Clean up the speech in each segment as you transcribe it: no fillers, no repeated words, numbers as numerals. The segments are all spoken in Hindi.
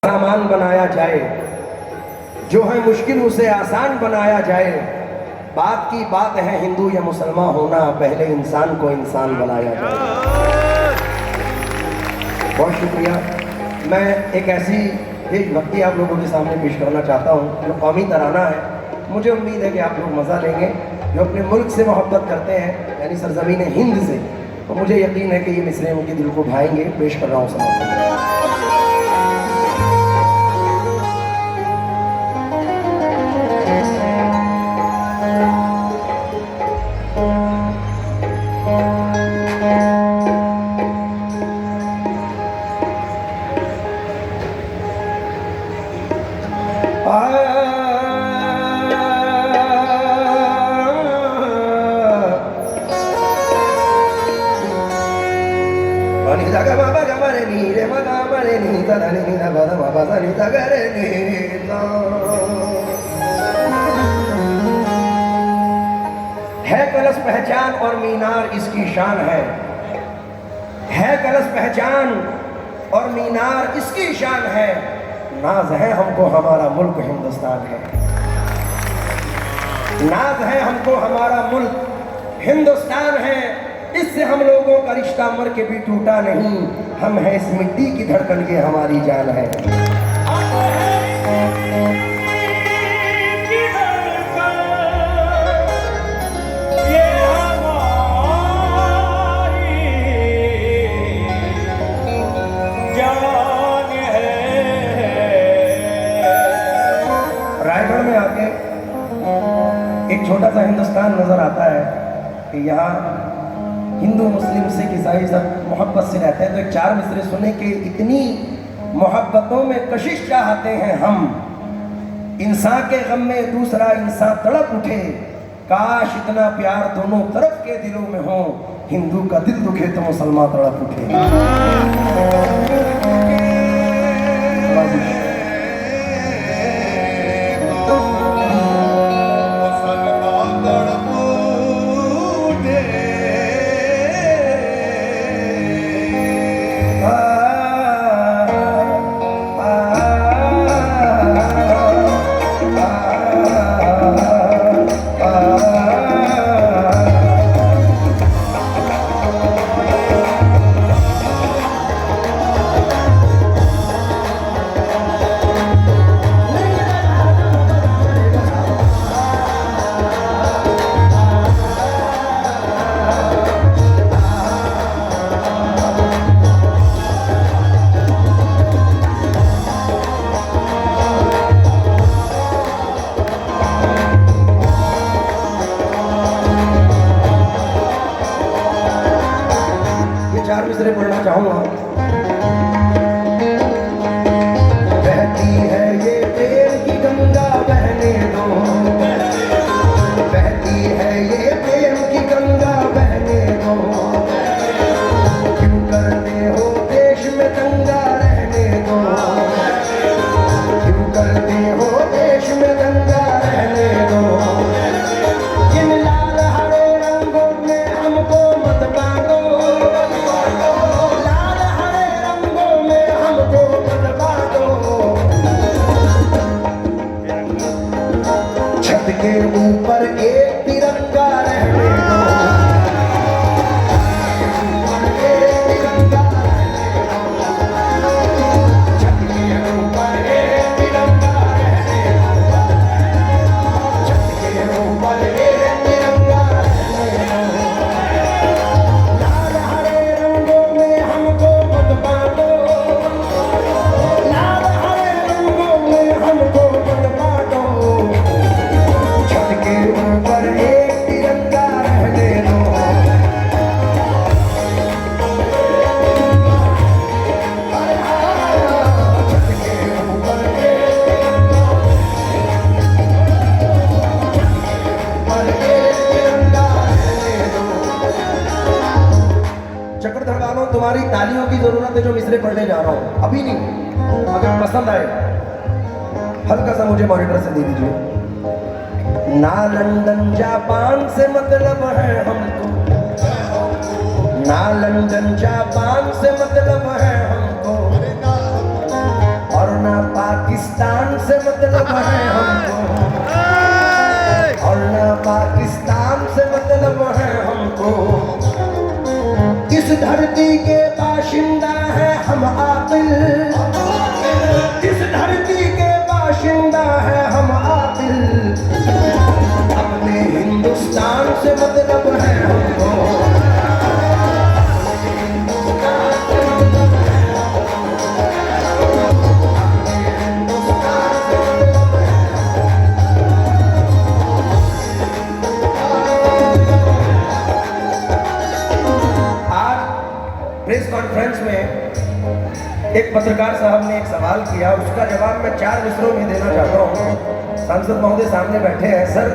सामान बनाया जाए, जो है मुश्किल उसे आसान बनाया जाए। बात की बात है हिंदू या मुसलमान होना, पहले इंसान को इंसान बनाया जाए। बहुत शुक्रिया। मैं एक ऐसी देशभक्ति आप लोगों के सामने पेश करना चाहता हूँ जो कौमी तराना है। मुझे उम्मीद है कि आप लोग मज़ा लेंगे, जो अपने मुल्क से मोहब्बत करते हैं यानी सरजमीन हिंद से, तो मुझे यकीन है कि ये मिसरे उनके दिल को भाएंगे। पेश कर रहा हूँ समझ। है कलश पहचान और मीनार इसकी शान है कलश पहचान और मीनार इसकी शान है। नाज है हमको हमारा मुल्क हिंदुस्तान है, नाज है हमको हमारा मुल्क हिंदुस्तान है। इससे हम लोगों का रिश्ता मर के भी टूटा नहीं, हम हैं इस मिट्टी की धड़कन के हमारी जान है। रायगढ़ में आके एक छोटा सा हिंदुस्तान नजर आता है कि यहाँ हिंदू मुस्लिम सिख ईसाई सब मोहब्बत से रहते हैं। तो एक चार मिसरे सुने कि इतनी मोहब्बतों में कशिश चाहते हैं हम, इंसान के गम में दूसरा इंसान तड़प उठे, काश इतना प्यार दोनों तरफ के दिलों में हो, हिंदू का दिल दुखे तो मुसलमान तड़प उठे। चार मिसरे पढ़ना चाहूंगा। बहती है ये प्रेम की गंगा बहने दो, बहती है ये प्रेम की गंगा बहने दो, क्यों करते हो देश में दंगा रहने दो, क्यों करते हो देश में दंगा रहने दो। इन लाल हरे रंगों में हमको मत बांधो, के ऊपर एक तिरंगा रहने दो, एक तिरंगा रहने दो, छत के ऊपर एक तिरंगा रहने दो, छत के ऊपर एक तिरंगा रहने दो। लाल हरे रंगों में हमको मत बांधो, लाल हरे रंगों में हमको मत बांधो, के ऊपर एक तिरंगा रहने दो। छत के ऊपर एक तिरंगा रहने दो। चक्रधर वालों, तुम्हारी तालियों की जरूरत है जो मिसरे पढ़ने जा रहा हूँ, अभी नहीं, अगर पसंद आए हल्का सा मुझे मॉनिटर से दे दीजिए। ना लंदन जापान से मतलब है हमको, ना लंदन जापान से मतलब है हमको, और ना पाकिस्तान से मतलब है हमको, और ना पाकिस्तान से मतलब है हमको। इस धरती के बाशिंदा है हम आकिल, इस धरती के बाशिंदा है हम आकिल। अपने हिंदुस्तान से मतलब है हमको। प्रेस कॉन्फ्रेंस में एक पत्रकार साहब ने एक सवाल किया, उसका जवाब मैं 4 मिसरों में देना चाहता हूँ। सांसद महोदय सामने बैठे हैं। सर,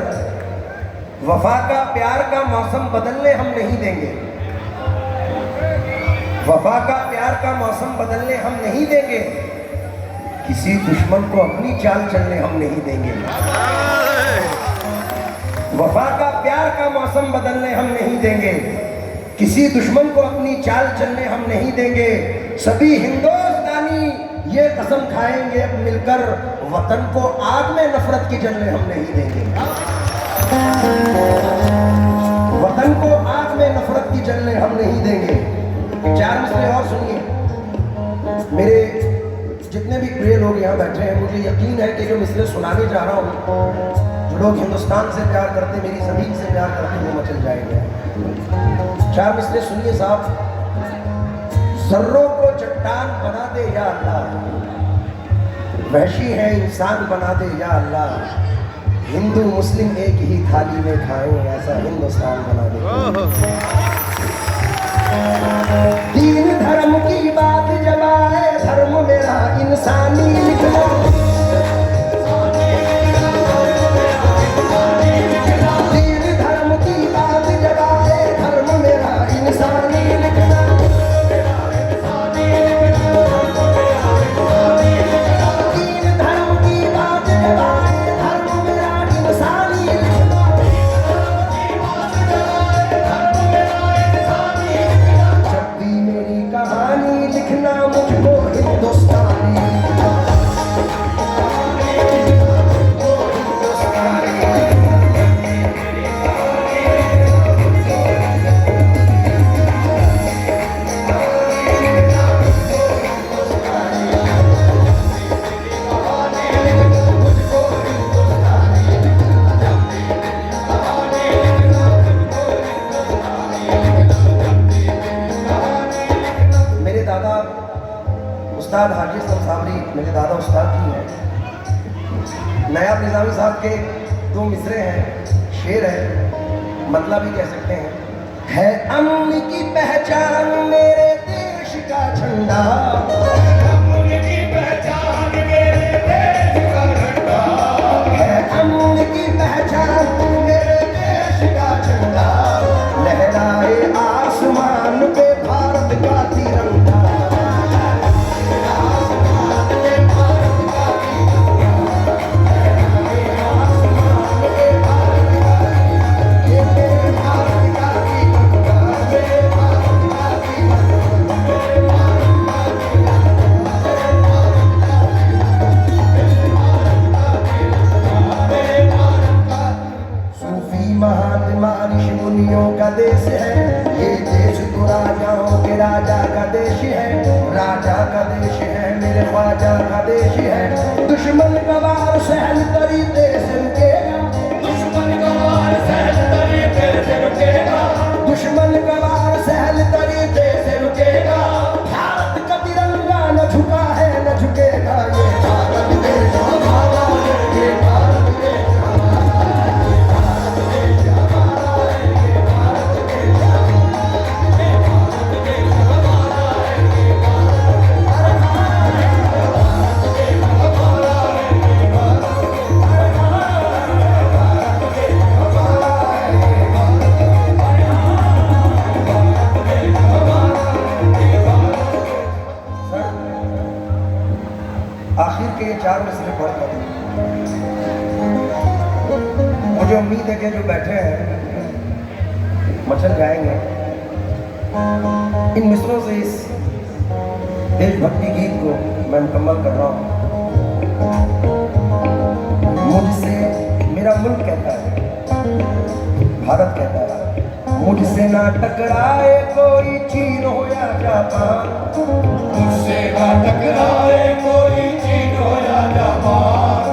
वफा का प्यार का मौसम बदलने हम नहीं देंगे, वफा का प्यार का मौसम बदलने हम नहीं देंगे, किसी दुश्मन को अपनी चाल चलने हम नहीं देंगे। वफा का प्यार का मौसम बदलने हम नहीं देंगे, किसी दुश्मन को अपनी चाल चलने हम नहीं देंगे। सभी हिंदुस्तानी ये कसम खाएंगे अब मिलकर, वतन को आग में नफरत की जलने हम नहीं देंगे। वतन को आग में नफरत की जलने हम नहीं देंगे। 4 मिसरे और सुनिए। मेरे जितने भी प्रिय लोग यहाँ बैठे हैं, मुझे यकीन है कि जो मिसरे सुनाने जा रहा हूँ, जो लोग हिंदुस्तान से प्यार करते, मेरी ज़मीन से प्यार करते, वो मचल जाएंगे। 4 मिसरे सुनिए साहब। जर्रों को चट्टान बना दे या अल्लाह, वहशी है इंसान बना दे या अल्लाह, हिंदू मुस्लिम एक ही थाली में खाएं, ऐसा हिंदुस्तान बना दे। दीन धर्म की बात जब आए, धर्म मेरा इंसानी लिखना, दीन धर्म की बात जब आए, धर्म मेरा इंसानी लिखना, दीन धर्म की बात जब आए, धर्म मेरा इंसानी लिखना, जब भी मेरी कहानी लिखना मुझको हिंदुस्तानी। उस्ताद हाजी असलम साबरी मेरे दादा उस्ताद की हैं। नायब निज़ामी साहब के 2 मिसरे हैं, शेर है, मतलब ही कह सकते हैं। है अम्न की पहचान मेरे देश का झंडा, अम्न की पहचान मेरे देश का झंडा, है अम्न की पहचान मेरे देश का झंडा, लहराए आसमान पे भारत का तिरंगा। का देश है ये देश, तो राजाओं के राजा का देश है, राजा का देश है, मेरे ख्वाजा का देश है। दुश्मन का वार सहल तरीके से रुकेगा, दुश्मन का वार सहल तरीके से रुकेगा, दुश्मन का वार सहल तरीके से रुकेगा। भारत का तिरंगा न झुका है न झुकेगा, ये भारत देश हमारा है, ये भारत देश हमारा है, ये भारत देश हमारा है, ये भारत देश हमारा है, ये भारत देश हमारा है, ये भारत आखिर के 4 मिसरे पढ़कर मुझे उम्मीद है कि जो बैठे हैं मचल जाएंगे। इन मिसरों से इस देशभक्ति गीत को मैं मुकम्मल कर रहा हूँ। ना टकराए कोई चीन हो या जापान, मुझसे ना टकराए कोई चीन हो या जापान,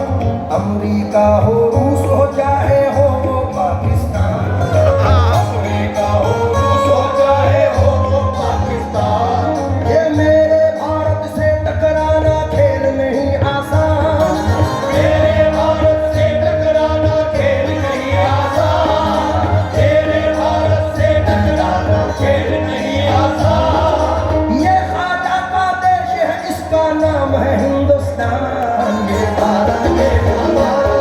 अमेरिका हो रूस हो चाहे हो वो पाकिस्तान, अफ्रीका हो रूस हो चाहे हो वो पाकिस्तान, ये मेरे भारत से टकराना खेल नहीं आसान, मेरे भारत से टकराना खेल नहीं आसान, मेरे भारत से टकराना खेल नहीं आसान, ये ख्वाजा का देश है इसका नाम है हिंदुस्तान, ये भारत है हमारा,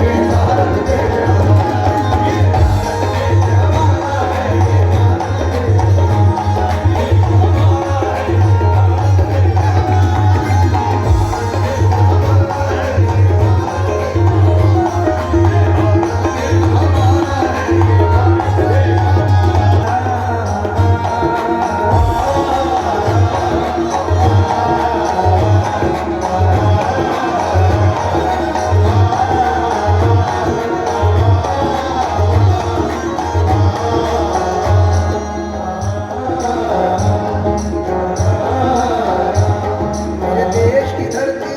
ये भारत है मेरे देश की धरती,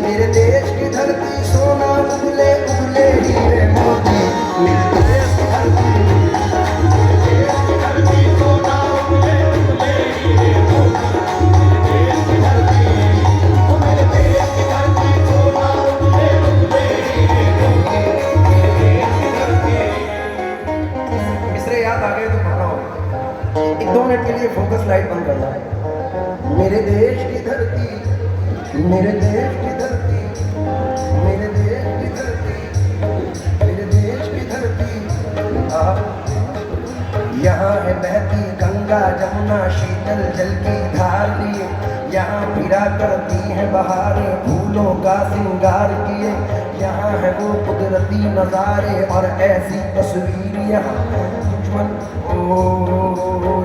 मेरे देश की धरती सोना उगले उगले हीरे मोती, मेरे देश की धरती, देश की धरती सोना उगले उगले हीरे मोती, देश की धरती, मेरे देश की धरती सोना उगले उगले हीरे मोती, देश की धरती। मिसरे याद आ गए तो पढ़ना होगा। एक दो मिनट के लिए फोकस लाइट बंद करना है। मेरे देश की धरती, मेरे देश की धरती, मेरे देश की धरती, मेरे देश की धरती, यहाँ है बहती गंगा जमुना शीतल जल की धार लिए, यहाँ फिरा करती है बहारें फूलों का श्रृंगार किए, यहाँ है वो कुदरती नज़ारे और ऐसी तस्वीर यहाँ दुश्मन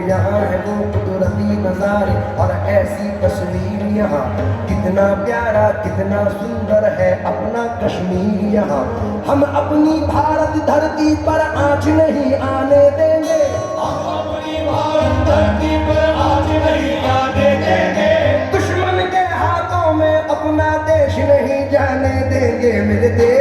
यहाँ है वो कुदरती नज़ारे और ऐसी तस्वीर यहाँ, कितना प्यारा कितना सुंदर है अपना कश्मीर यहाँ, हम अपनी भारत धरती पर आँच नहीं आने देंगे, हम अपनी भारत धरती पर आज नहीं आने देंगे, दुश्मन के हाथों में अपना देश नहीं जाने देंगे, मेरे देश